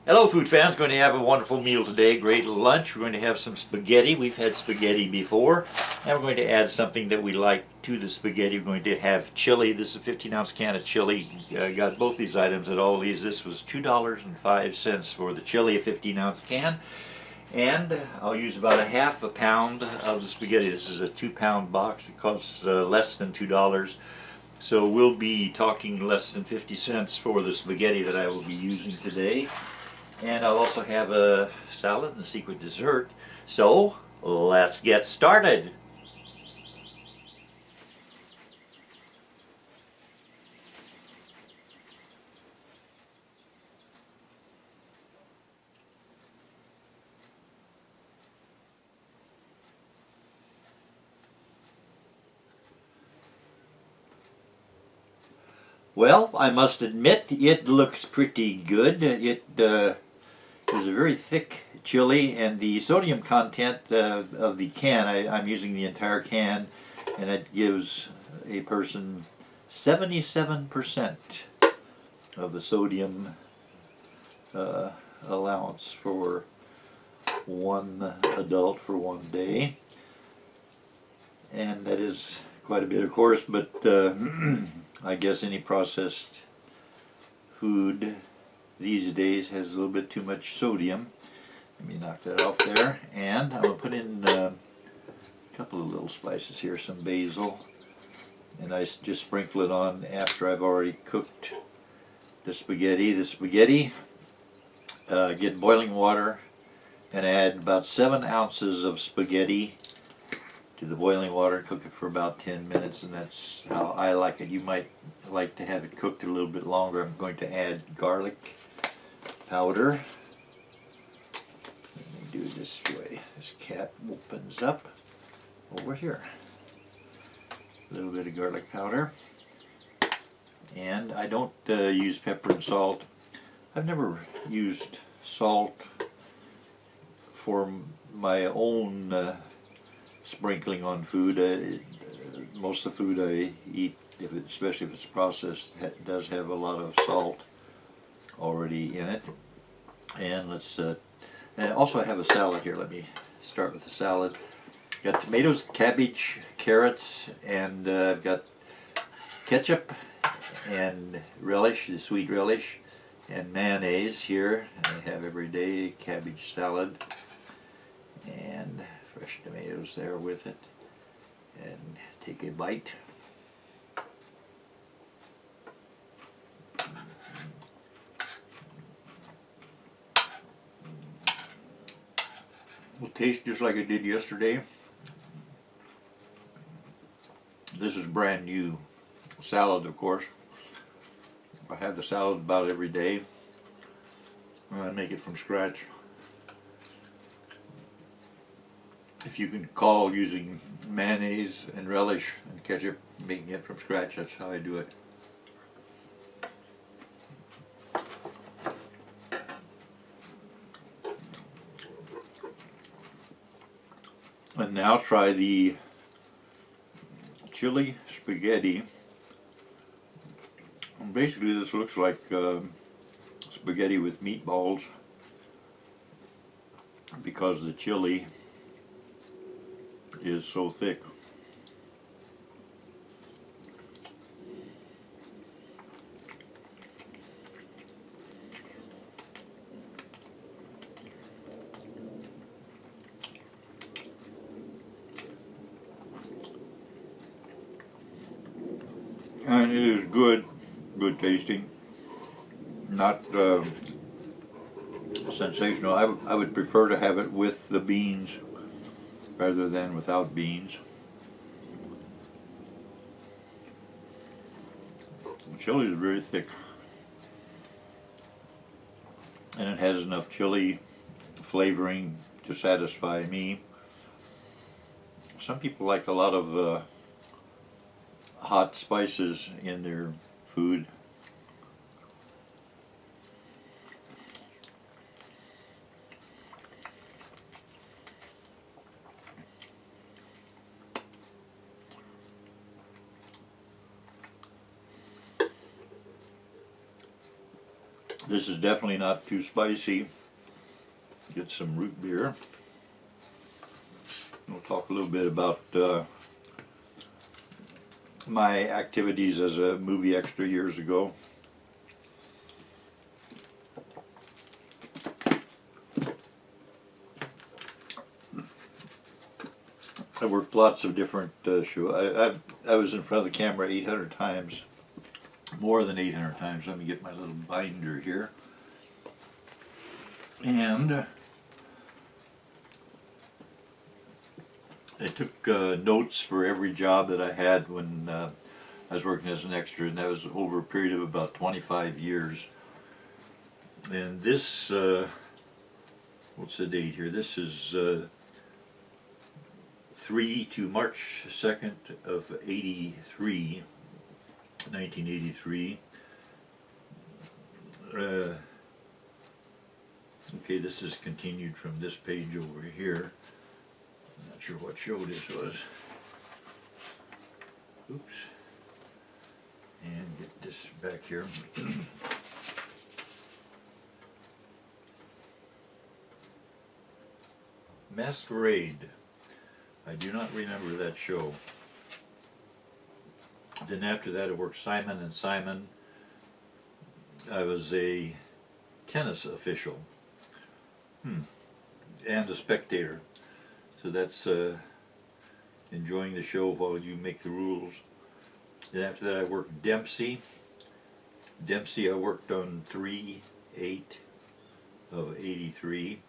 Hello food fans, going to have a wonderful meal today, great lunch. We're going to have some spaghetti. We've had spaghetti before. Now we're going to add something that we like to the spaghetti. We're going to have chili. This is a 15-ounce can of chili. Got both these items at Aldi's. This was $2.05 for the chili, a 15-ounce can. And I'll use about a half a pound of the spaghetti. This is a 2-pound box. It costs less than $2. So we'll be talking less than 50 cents for the spaghetti that I will be using today. And I'll also have a salad and a secret dessert. So let's get started. Well, I must admit it looks pretty good. It is a very thick chili, and the sodium content of the can, I'm using the entire can, and that gives a person 77% of the sodium allowance for one adult for one day. And that is quite a bit, of course, but I guess any processed food these days has a little bit too much sodium. Let me knock that off there. And I'm going to put in a couple of little spices here, some basil. And I just sprinkle it on after I've already cooked the spaghetti. Get boiling water and add about 7 ounces of spaghetti to the boiling water. Cook it for about 10 minutes, and that's how I like it. You might like to have it cooked a little bit longer. I'm going to add garlic powder. Let me do it this way. This cap opens up over here. A little bit of garlic powder. And I don't use pepper and salt. I've never used salt for my own sprinkling on food. Most of the food I eat, especially if it's processed, does have a lot of salt already in it. And and also I have a salad here. Let me start with the salad. Got tomatoes, cabbage, carrots, and I've got ketchup and relish, the sweet relish, and mayonnaise here. I have every day cabbage salad and fresh tomatoes there with it. And take a bite. Will taste just like it did yesterday. This is brand new salad, of course. I have the salad about every day. I make it from scratch. If you can call using mayonnaise and relish and ketchup, making it from scratch, that's how I do it. And now try the chili spaghetti. And basically this looks like spaghetti with meatballs because the chili is so thick. And it is good tasting. Not sensational. I would prefer to have it with the beans rather than without beans. The chili is very thick, and it has enough chili flavoring to satisfy me. Some people like a lot of hot spices in their food. This is definitely not too spicy. Get some root beer. We'll talk a little bit about my activities as a movie extra years ago. I worked lots of different shows. I was in front of the camera 800 times, more than 800 times. Let me get my little binder here. And I took notes for every job that I had when I was working as an extra, and that was over a period of about 25 years. And this, what's the date here? This is 3 to March 2nd of 1983. Okay, this is continued from this page over here. I'm not sure what show this was. Oops. And get this back here. Masquerade. I do not remember that show. Then after that I worked Simon and Simon. I was a tennis official. And a spectator. So that's enjoying the show while you make the rules. Then after that I worked Dempsey. Dempsey I worked on 3/8 of 83.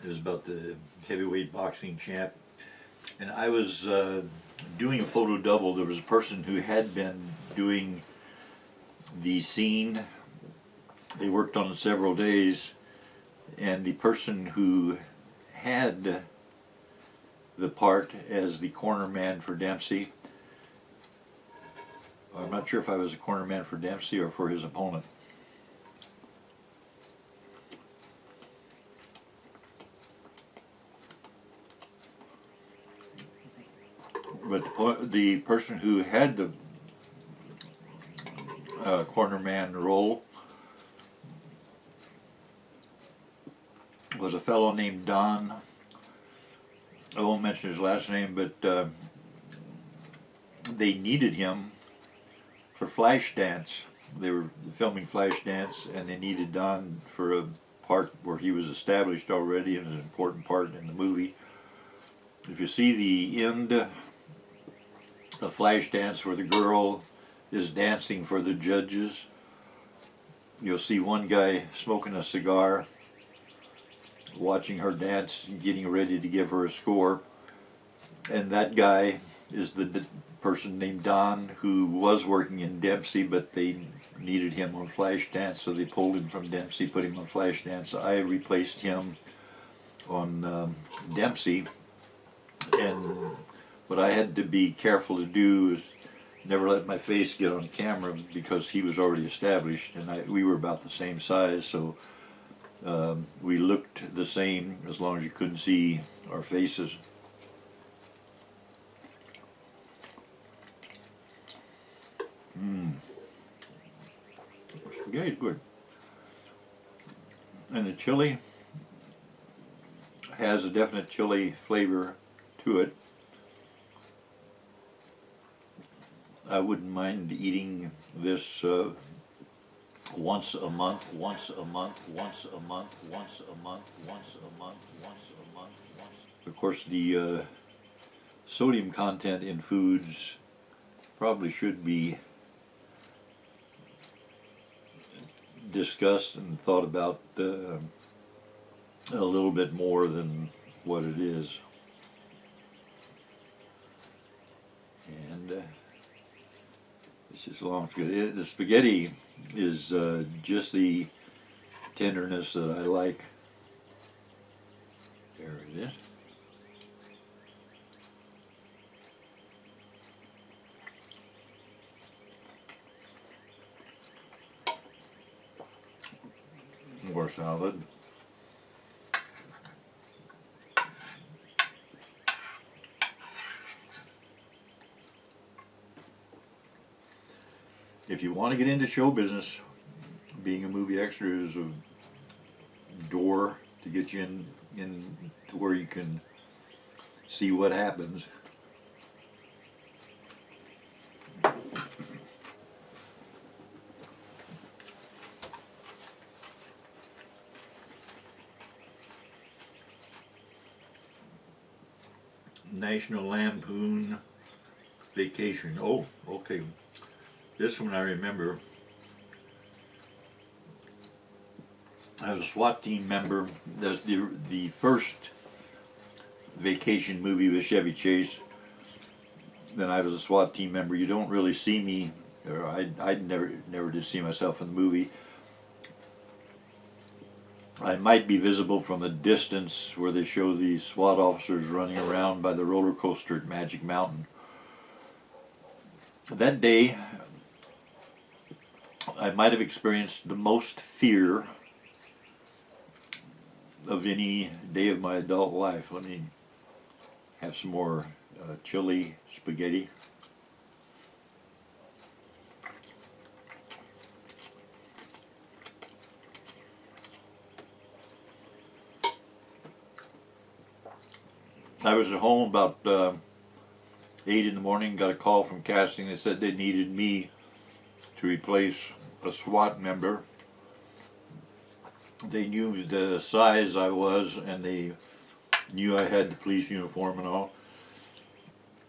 It was about the heavyweight boxing champ. And I was doing a photo double. There was a person who had been doing the scene. They worked on it several days. And the person who had the part as the corner man for Dempsey, I'm not sure if I was a corner man for Dempsey or for his opponent. But the person who had the corner man role was a fellow named Don. I won't mention his last name, but they needed him for Flashdance. They were filming Flashdance, and they needed Don for a part where he was established already and an important part in the movie. If you see the end of Flashdance where the girl is dancing for the judges, you'll see one guy smoking a cigar, watching her dance and getting ready to give her a score. And that guy is the person named Don who was working in Dempsey, but they needed him on Flashdance, so they pulled him from Dempsey, put him on Flashdance. I replaced him on Dempsey, and what I had to be careful to do is never let my face get on camera because he was already established, and we were about the same size, so we looked the same as long as you couldn't see our faces. Spaghetti's good. And the chili has a definite chili flavor to it. I wouldn't mind eating this once a month, once a month, once a month, once a month, once a month, once a month, once. Of course, the sodium content in foods probably should be discussed and thought about a little bit more than what it is. And it's just long spaghetti. The spaghetti is just the tenderness that I like. There it is. More salad. If you want to get into show business, being a movie extra is a door to get you in to where you can see what happens. National Lampoon Vacation. Oh, okay. This one I remember. I was a SWAT team member. That's the first vacation movie with Chevy Chase. Then I was a SWAT team member. You don't really see me, or I never did see myself in the movie. I might be visible from a distance where they show the SWAT officers running around by the roller coaster at Magic Mountain. That day, I might have experienced the most fear of any day of my adult life. Let me have some more chili spaghetti. I was at home about 8 in the morning, got a call from casting that said they needed me to replace a SWAT member. They knew the size I was, and they knew I had the police uniform and all.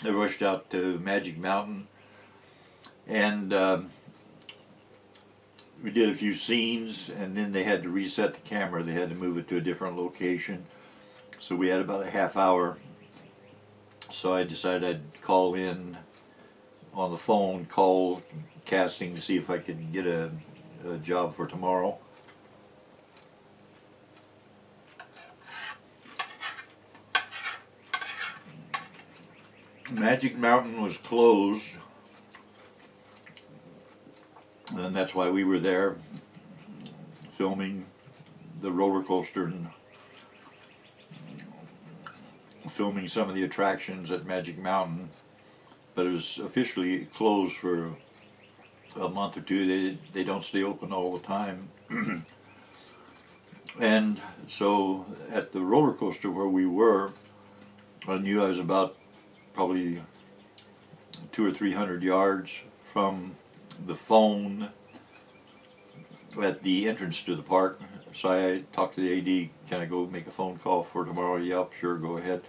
They rushed out to Magic Mountain, and we did a few scenes, and then they had to reset the camera. They had to move it to a different location. So we had about a half hour. So I decided I'd call in on the phone, call casting to see if I could get a job for tomorrow. Magic Mountain was closed, and that's why we were there filming the roller coaster and filming some of the attractions at Magic Mountain. But it was officially closed for a month or two. They don't stay open all the time. And so at the roller coaster where we were, I knew I was about probably 200 or 300 yards from the phone at the entrance to the park. So I talked to the AD, can I go make a phone call for tomorrow? Yep, sure, go ahead.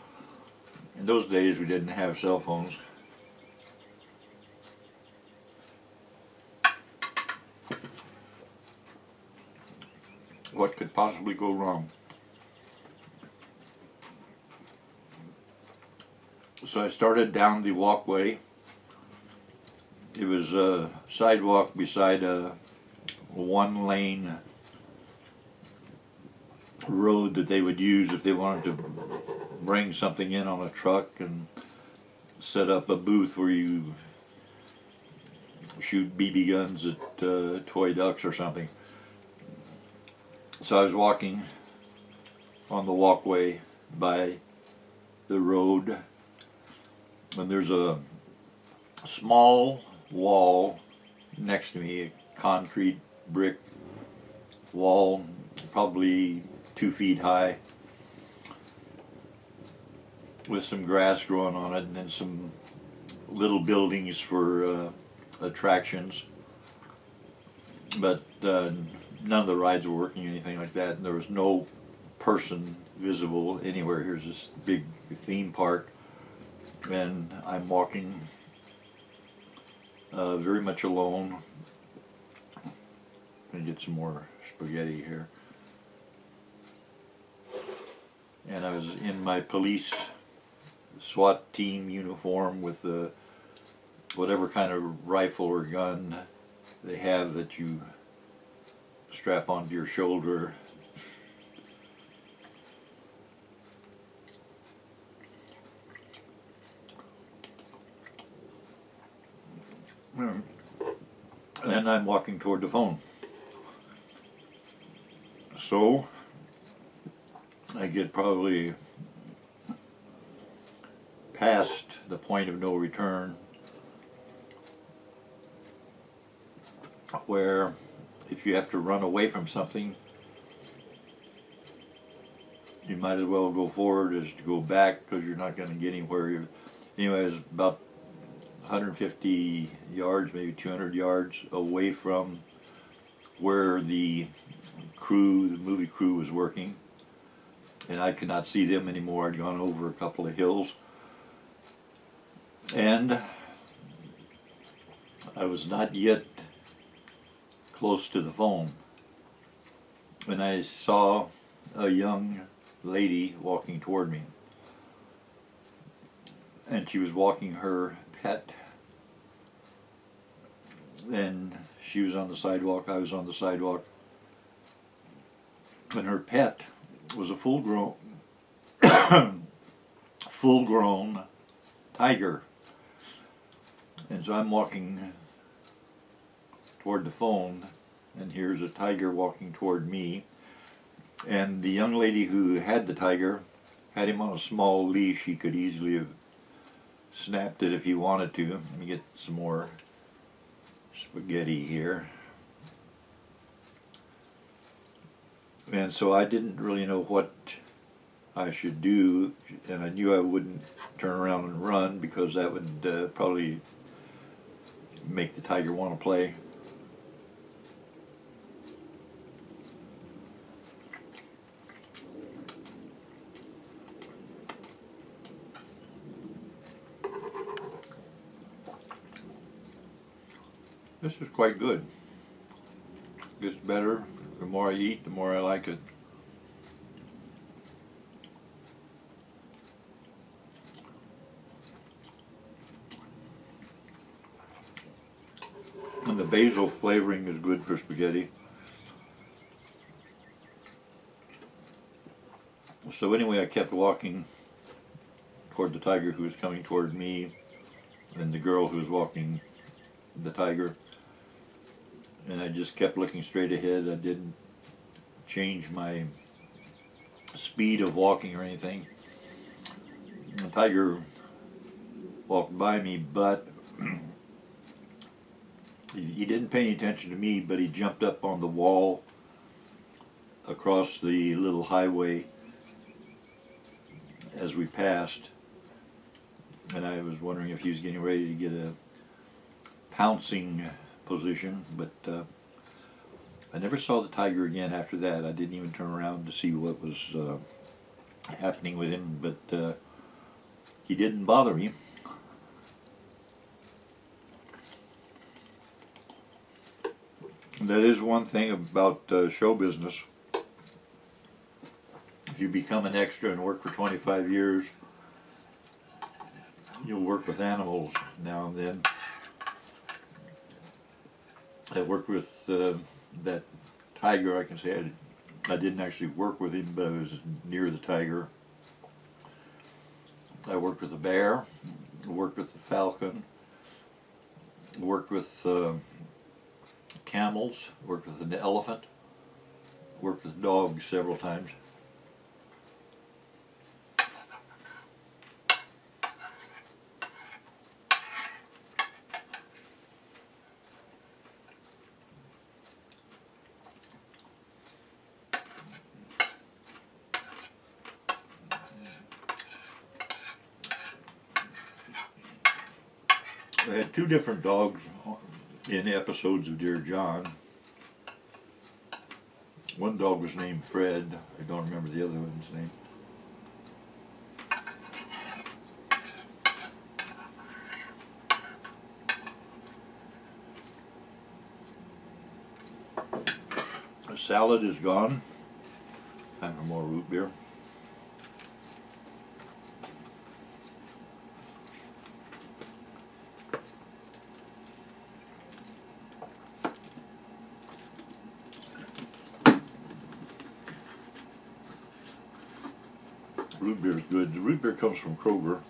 In those days we didn't have cell phones. What could possibly go wrong? So I started down the walkway. It was a sidewalk beside a one-lane road that they would use if they wanted to bring something in on a truck and set up a booth where you shoot BB guns at toy ducks or something. So I was walking on the walkway by the road, and there's a small wall next to me, a concrete brick wall, probably 2 feet high, with some grass growing on it, and then some little buildings for attractions. But none of the rides were working, anything like that, and there was no person visible anywhere. Here's this big theme park, and I'm walking very much alone. Let me get some more spaghetti here. And I was in my police SWAT team uniform with whatever kind of rifle or gun they have that you strap onto your shoulder. And I'm walking toward the phone. So I get probably past the point of no return, where if you have to run away from something, you might as well go forward as to go back, because you're not going to get anywhere. Anyways, about 150 yards, maybe 200 yards away from where the movie crew was working, and I could not see them anymore. I'd gone over a couple of hills, and I was not yet close to the phone, and I saw a young lady walking toward me, and she was walking her pet, and she was on the sidewalk, I was on the sidewalk, and her pet was a full-grown tiger. And so I'm walking toward the phone, and here's a tiger walking toward me, and the young lady who had the tiger had him on a small leash. He could easily have snapped it if he wanted to. Let me get some more spaghetti here. And so I didn't really know what I should do, and I knew I wouldn't turn around and run, because that would probably make the tiger want to play. This is quite good. Gets better. The more I eat, the more I like it. And the basil flavoring is good for spaghetti. So anyway, I kept walking toward the tiger, who was coming toward me, and the girl who was walking the tiger. And I just kept looking straight ahead. I didn't change my speed of walking or anything. The tiger walked by me, but he didn't pay any attention to me, but he jumped up on the wall across the little highway as we passed. And I was wondering if he was getting ready to get a pouncing position, but I never saw the tiger again after that. I didn't even turn around to see what was happening with him, but he didn't bother me. And that is one thing about show business. If you become an extra and work for 25 years, you'll work with animals now and then. I worked with that tiger. I can say I didn't actually work with him, but I was near the tiger. I worked with the bear, I worked with the falcon, worked with camels, worked with an elephant, worked with dogs several times. I had two different dogs in episodes of Dear John. One dog was named Fred. I don't remember the other one's name. The salad is gone. Time for more root beer. Root beer is good. The root beer comes from Kroger.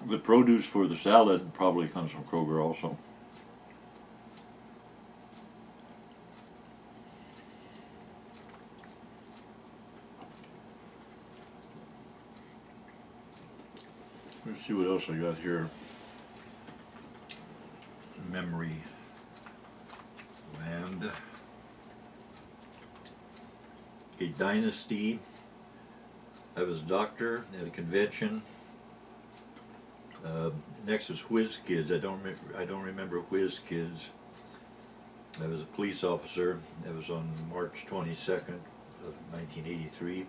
The produce for the salad probably comes from Kroger also. Let's see what else I got here. Memory land. A dynasty. I was a doctor at a convention. Next was Whiz Kids. I don't remember Whiz Kids. I was a police officer. That was on March 22nd of 1983.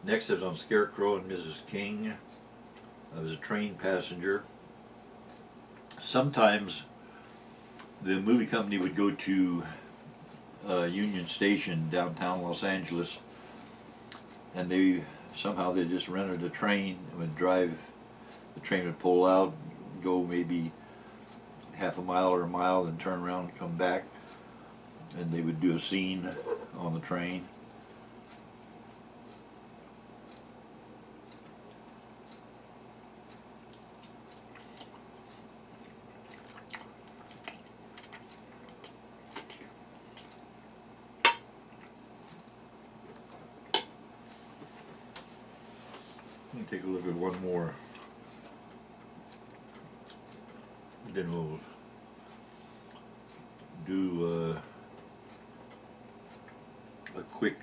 Next I was on Scarecrow and Mrs. King. I was a train passenger. Sometimes the movie company would go to Union Station, downtown Los Angeles, and they just rented a train and would drive. The train would pull out, go maybe half a mile or a mile, then turn around and come back, and they would do a scene on the train. Let me take a look at one more. Then we'll do a quick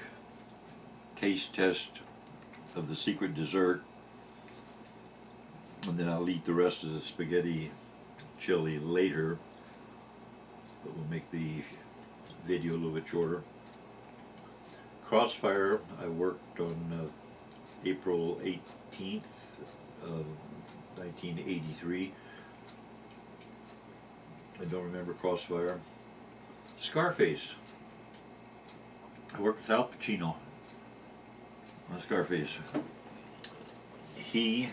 taste test of the secret dessert, and then I'll eat the rest of the spaghetti chili later, but we'll make the video a little bit shorter. Crossfire, I worked on April 18th of 1983. I don't remember Crossfire. Scarface. I worked with Al Pacino on Scarface. He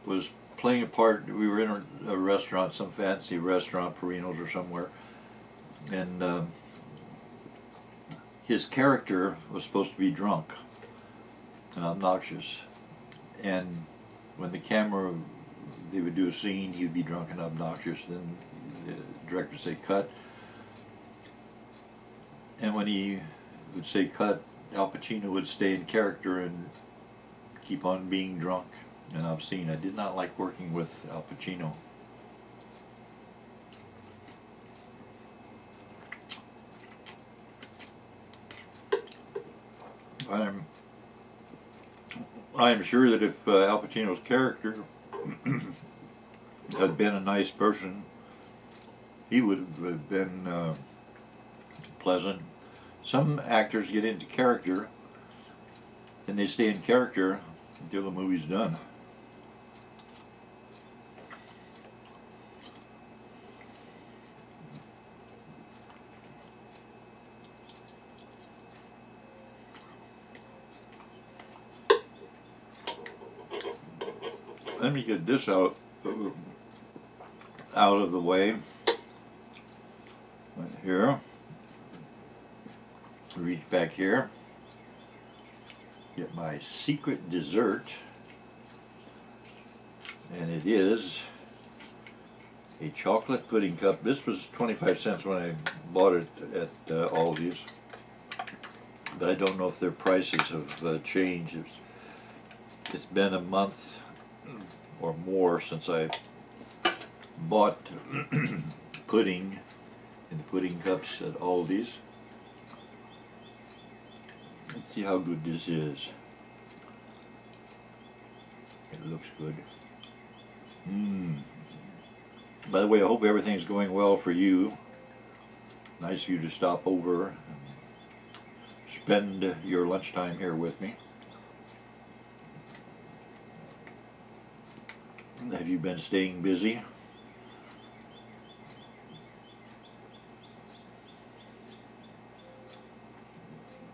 was playing a part. We were in a restaurant, some fancy restaurant, Perino's or somewhere, and his character was supposed to be drunk and obnoxious. And when the camera, they would do a scene, he would be drunk and obnoxious. Then the director would say cut, and when he would say cut, Al Pacino would stay in character and keep on being drunk and obscene. I did not like working with Al Pacino. I am sure that if Al Pacino's character had been a nice person, he would have been pleasant. Some actors get into character and they stay in character until the movie's done. Let me get this out of the way. Right here. Reach back here. Get my secret dessert. And it is a chocolate pudding cup. This was 25 cents when I bought it at Aldi's. But I don't know if their prices have changed. It's been a month or more since I bought pudding in the pudding cups at Aldi's. Let's see how good this is. It looks good. By the way, I hope everything's going well for you. Nice of you to stop over and spend your lunchtime here with me. Have you been staying busy?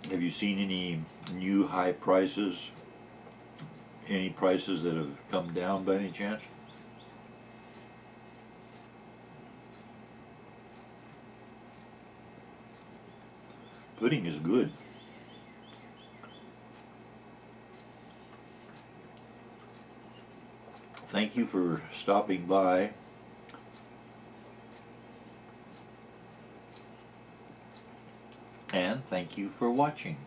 Have you seen any new high prices? Any prices that have come down by any chance? Pudding is good. Thank you for stopping by. And thank you for watching.